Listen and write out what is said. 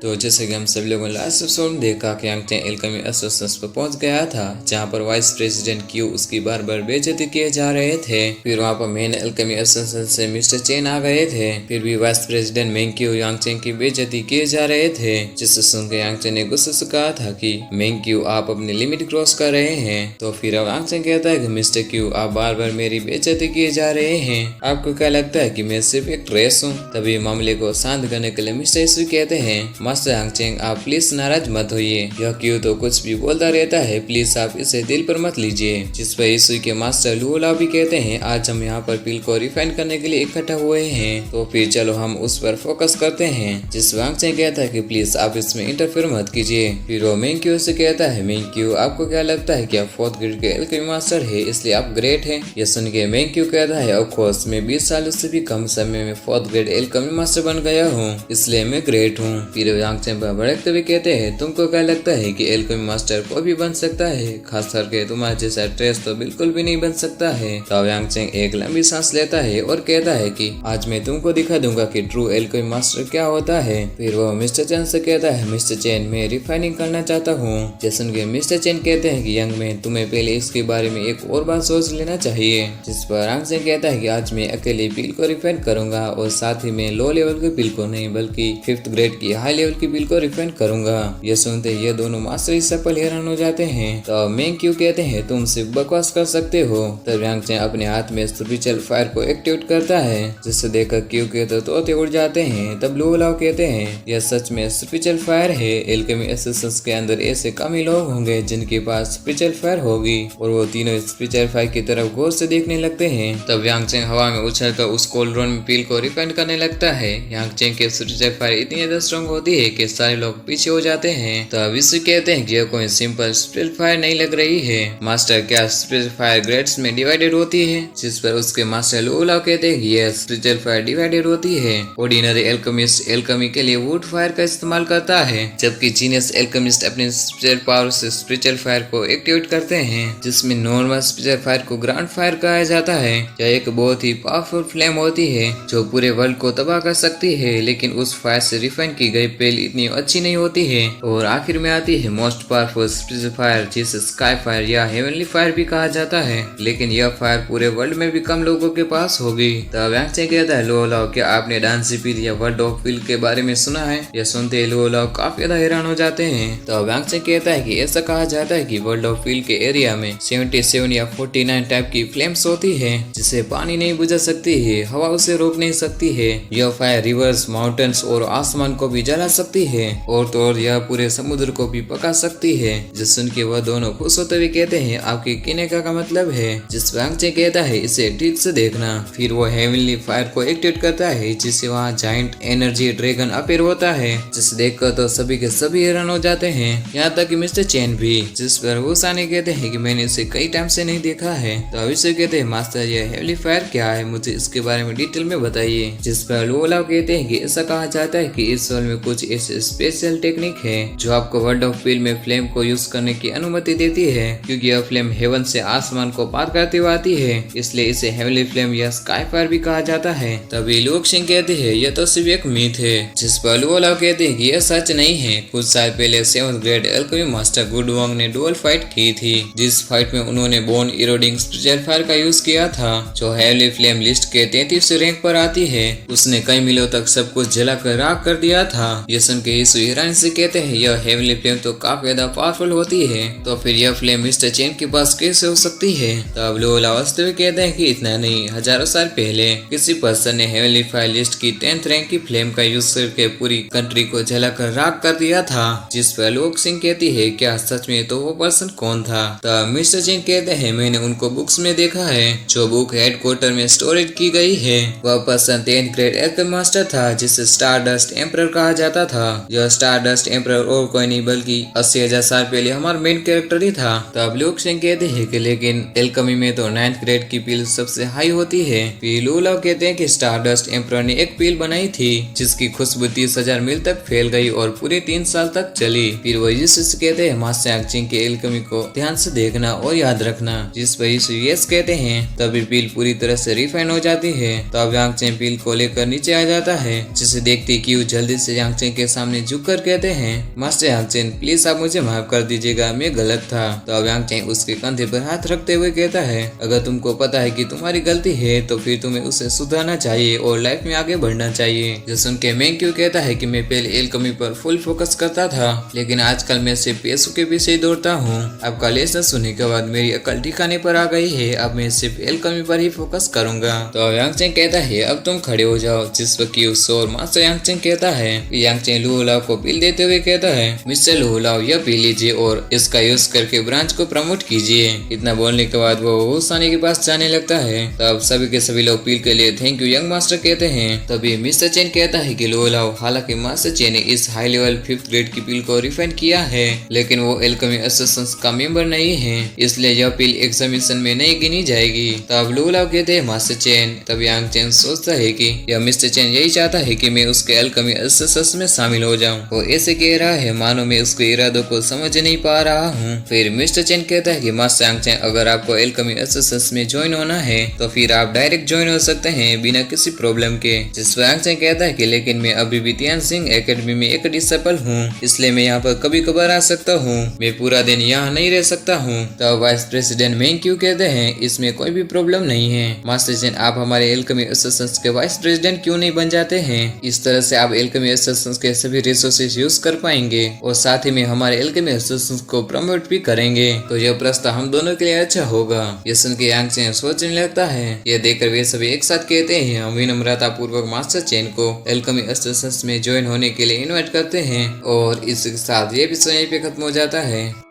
तो जैसे कि हम सभी लोगों ने लास्ट एपिसोड में देखा कि यांग चेंग एल्केमी एसोसिएशंस पर पहुंच गया था, जहां पर वाइस प्रेसिडेंट क्यू उसकी बार बार बेइज्जती किए जा रहे थे। फिर वहां पर मेन एल्केमी एसोसिएशन से मिस्टर चेन आ गए थे। फिर भी वाइस प्रेसिडेंट मेंग क्यू यांग चेंग की बेइज्जती किए जा रहे थे, जिससे सुनकर यांग चेंग ने गुस्से से कहा था कि मेंग क्यू आप अपनी लिमिट क्रॉस कर रहे हैं। तो फिर अब यांग चेंग कहता है कि मिस्टर क्यू आप बार बार मेरी बेइज्जती किए जा रहे हैं, आपको क्या लगता है कि मैं सिर्फ एक ड्रेस हूँ? तभी मामले को शांत करने के लिए मिस्टर इसु कहते हैं, मास्टर यांग चेंग आप प्लीज नाराज मत होइए, यह क्यू तो कुछ भी बोलता रहता है, प्लीज आप इसे दिल पर मत लीजिए। जिस पर इसु के मास्टर लुओलाओ भी कहते हैं, आज हम यहाँ पर पिल को रिफाइन करने के लिए इकट्ठा हुए हैं, तो फिर चलो हम उस पर फोकस करते हैं। जिस यांग चेंग कहता है कि प्लीज आप इसमें इंटरफेयर मत कीजिए। फिर वो मेंग क्यू से कहता है, मेंग क्यू आपको क्या लगता है कि आप 4th ग्रेड के एल्केमी मास्टर है, इसलिए आप ग्रेट हैं? यह सुन के मेंग क्यू कहता है, ऑफ कोर्स मैं 20 सालों से भी कम समय में 4th ग्रेड एल्केमी मास्टर बन गया हूँ, इसलिए मैं ग्रेट हूँ। फिर यांग चेंग भड़कते हुए कहते हैं, तुमको क्या लगता है कि एल्केमी मास्टर कोई भी बन सकता है, खास करके तुम्हारे जैसा ट्रेस तो बिल्कुल भी नहीं बन सकता है। तब यांग चेंग एक लंबी सांस लेता है और कहता है कि आज मैं तुमको दिखा दूंगा कि ट्रू एल्केमी मास्टर क्या होता है। फिर वो मिस्टर चेन से कहता है, मिस्टर चेन मैं रिफाइनिंग करना चाहता हूँ। जैसन के मिस्टर चेन कहते हैं कि यंग मैन तुम्हें पहले इसके बारे में एक और बार सोच लेना चाहिए। जिस पर यांग चेंग कहता है कि आज मैं अकेले पिल को रिफाइन करूंगा और साथ ही मैं लो लेवल के पिल को नहीं बल्कि 5th ग्रेड की हाई लेवल की पिल को रिफाइन करूंगा। ये सुनते ये दोनों मास्टर इस पर हैरान हो जाते हैं। तो मेंग क्यू कहते हैं, तुम सिर्फ बकवास कर सकते हो। तब यांग चेंग अपने हाथ में स्पिरिचुअल फायर को एक्टिवेट करता है, जिससे देखकर क्यू के तो तोते उड़ जाते हैं। तब लुओलाओ कहते हैं, यह सच में स्पिरिचुअल फायर है, एल्केमी एसोसिएशंस के अंदर ऐसे कम ही लोग होंगे जिनके पास स्पिरिचुअल फायर होगी। और वो तीनों स्पिरिचुअल फायर की तरफ गौर से देखने लगते हैं। तब यांग चेंग हवा में उछलकर उस कोल्ड्रॉन में पिल को रिफाइन करने लगता है। यांग चेंग के स्पिरिचुअल फायर इतनी ज्यादा स्ट्रॉन्ग होती है कि सारे लोग पीछे हो जाते हैं। तब विश्व कहते हैं कि यह कोई सिंपल स्पिरिचुअल फायर नहीं लग रही है, मास्टर क्या स्पिरिचुअल फायर ग्रेड्स में डिवाइडेड होती है? जिस पर उसके मास्टर लुओलाओ कहते हैं कि यह स्पिरिचुअल फायर डिवाइडेड होती है। ऑर्डिनरी एल्केमिस्ट एल्केमी के लिए वुड फायर का इस्तेमाल करता है, जबकि जीनियस एल्केमिस्ट अपने स्पिरिचुअल पावर से स्पिरिचुअल फायर को एक्टिवेट करते हैं, जिसमें नॉर्मल स्पिरिचुअल फायर को ग्रांड फायर कहा जाता है। यह एक बहुत ही पावरफुल फ्लेम होती है जो पूरे वर्ल्ड को तबाह कर सकती है, लेकिन उस फायर से रिफाइन की गई पेल इतनी अच्छी नहीं होती है। और आखिर में आती है मोस्ट पावरफुल स्पिरिचुअल फायर, जिसे स्काई फायर या हेवनली फायर भी कहा जाता है, लेकिन यह फायर पूरे वर्ल्ड में भी कम लोगों के पास होगी। तब यांग चेंग कहता है, लुओलाओ क्या आपने डांसी पिल या वर्ल्ड ऑफ पिल के बारे में सुना है? यह सुनते ही लुओलाओ काफी ज्यादा हैरान हो जाते हैं। तब यांग चेंग कहता है कि ऐसा कहा जाता है कि वर्ल्ड ऑफ पिल के एरिया में 77 या 49 टाइप की फ्लेम्स होती है, जिसे पानी नहीं बुझा सकती है, हवा उसे रोक नहीं सकती है। यह फायर रिवर्स, माउंटेन्स और आसमान को भी जला सकती है, और तो और यह पूरे समुद्र को भी पका सकती है। जिस सुन के वह दोनों खुश होते हुए कहते हैं, आपके कहने का मतलब है? जिस यांग चेंग कहता है, इसे ठीक से देखना। फिर वो हेवनली फायर को एक्टिवेट करता है, जिससे वहाँ जाइंट एनर्जी ड्रैगन अपीयर होता है, जिसे देखकर तो सभी के सभी हैरान हो जाते हैं, यहाँ तक कि मिस्टर चेन भी। जिस पर वो साने कहते हैं कि मैंने इसे कई टाइम से नहीं देखा है। तो अभिषेक कहते हैं, मास्टर ये हेवनली फायर क्या है, मुझे इसके बारे में डिटेल में बताइए। जिस पर लुओलाओ कहते हैं कि ऐसा कहा जाता है कि इस वर्ल्ड में कुछ ऐसे स्पेशल टेक्निक है जो आपको वर्ल्ड ऑफ पिल में फ्लेम को यूज करने की अनुमति देती है, क्योंकि यह फ्लेम हेवन से आसमान को पार करते हुए आती है, इसलिए इसे हेवनली फ्लेम या स्काई फायर भी कहा जाता है। तभी लुओक सिंह कहते हैं, यह तो सिर्फ एक मीथ है। जिस पर लुओलाओ कहते हैं कि यह सच नहीं है। कुछ साल पहले 7th ग्रेड एल्केमी मास्टर गुड वांग ने डुअल फाइट की थी, जिस फाइट में उन्होंने बोन इरोडिंग स्पिरिचुअल फायर का यूज किया था, जो हेवनली फ्लेम लिस्ट के 33 रैंक पर आती है। उसने कई मीलों तक सब कुछ जलाकर राख कर दिया था। ये सुन के यीशु हैरानी से कहते हैं, यह हेवनली फ्लेम तो काफी ज्यादा पावरफुल होती है, तो फिर यह फ्लेम मिस्टर चेन के पास कैसे हो सकती है? तब लुओलाओ हंसते हुए कहते हैं कि इतना नहीं, हजारों साल पहले किसी पर्सन ने हेवनली फायर लिस्ट की 10th रैंक की फ्लेम का यूज करके पूरी कंट्री को जलाकर राख कर दिया था। जिस पर लुओक सिंह कहती है, क्या सच में? तो वो पर्सन कौन था? तब मिस्टर चेन कहते हैं, मैंने उनको बुक्स में देखा है, जो बुक हेडक्वार्टर में स्टोरेज की गई है। वह person 10th grade alchemy master था, जिसे स्टारडस्ट एम्परर कहा जाता था। यह स्टारडस्ट एम्परर और कोई नहीं बल्कि 80,000 साल पहले हमारा मेन कैरेक्टर ही था। तब लुओक सिंह कहते हैं कि लेकिन एल्केमी में तो 9th ग्रेड की पिल सबसे हाई होती है। फिर लुओलाओ कहते हैं कि स्टारडस्ट एम्परर ने एक पिल बनाई थी, जिसकी खुशबू 30,000 मील तक फैल गई और पूरे 3 साल तक चली। फिर वो यीशु से कहते हैं, मास्टर यांग चेंग के एल्केमी को ध्यान से देखना और याद रखना। जिस पर यीशु यस कहते हैं। तभी पिल पूरी तरह से रिफाइन हो जाती है। तब यांग चेंग पिल को लेकर नीचे आ जाता है, जिसे देखते क्यू जल्दी से यांग चेंग के सामने झुककर कहते हैं, मास्टर यांग चेन प्लीज आप मुझे माफ कर दीजिएगा, मैं गलत था। तो अब यांग चेन उसके कंधे पर हाथ रखते हुए कहता है, अगर तुमको पता है कि तुम्हारी गलती है तो फिर तुम्हें उसे सुधारना चाहिए और लाइफ में आगे बढ़ना चाहिए। जो सुन के मैंग कहता है कि मैं पहले एल्केमी पर फुल फोकस करता था, लेकिन आजकल मैं सिर्फ पैसों के पीछे ही दौड़ता हूँ। आपका लेसन सुनने के बाद मेरी अकल ठिकाने पर आ गई है, अब मैं सिर्फ एल्केमी पर ही फोकस करूंगा। तो यांग चेन कहता है, अब तुम खड़े हो जाओ। जिस वक्त और मास्टर यांग चेन कहता है, यांग चेन लुहुलाओ को बिल देते हुए कहता है, मिस्टर लुहुलाओ यह पी लीजिए और इसका यूज करके ब्रांच को प्रमोट कीजिए। इतना बोलने के बाद वो हुसानी के पास जाने लगता है। तब सभी के सभी लोग पील के लिए थैंक यू यंग मास्टर कहते हैं। तभी मिस्टर चेन कहता है कि लुहुलाओ, हालांकि मास्टर चेन ने इस हाई लेवल 5th ग्रेड की पील को रिफाइन किया है, लेकिन वो एल्केमी एसोसिएशन का मेंबर नहीं है, इसलिए यह पील एग्जामिनेशन में नहीं गिनी जाएगी। तब लुहुलाओ कहते हैं, मास्टर चेन। तब यांग चेन सोचता है कि यह मिस्टर चेन यही चाहता है कि मैं उसके एल्केमी एसोसिएशन में शामिल हो जाऊं। वो ऐसे कह रहा है मानो मैं उसके इरादों को समझ नहीं पा रहा हूँ। फिर मिस्टर चेन कहता है कि मास्टर यांग चेन, अगर आपको एल्केमी एसोसिएशन में ज्वाइन होना है तो फिर आप डायरेक्ट ज्वाइन हो सकते हैं बिना किसी प्रॉब्लम के। जिस पर यांग चेन कहता है कि लेकिन मैं अभी भी तियानसिंग एकेडमी में एक डिसिपल हूँ, इसलिए मैं यहाँ पर कभी कभार आ सकता हूँ, मैं पूरा दिन यहाँ नहीं रह सकता हूँ। तो वाइस प्रेसिडेंट मैंग कहते हैं, इसमें कोई भी प्रॉब्लम नहीं है मास्टर चेन, आप हमारे एल्केमी एसोसिएशन के वाइस प्रेसिडेंट क्यों नहीं बन जाते हैं? इस तरह से आप एल्केमी एसोसिएशन के सभी रिसोर्सेज यूज कर पाएंगे और साथ ही में हमारे एल्केमी एसोसिएशन को प्रमोट भी करेंगे, तो यह प्रस्ताव हम दोनों के लिए अच्छा होगा। यह सुन के यांग चेन सोचने लगता है। यह देखकर वे सभी एक साथ कहते हैं, हम विनम्रता पूर्वक मास्टर चेन को एल्केमी एसोसिएशन में ज्वाइन होने के लिए इनवाइट करते हैं। और इसके साथ ये एपिसोड यहीं पे खत्म हो जाता है।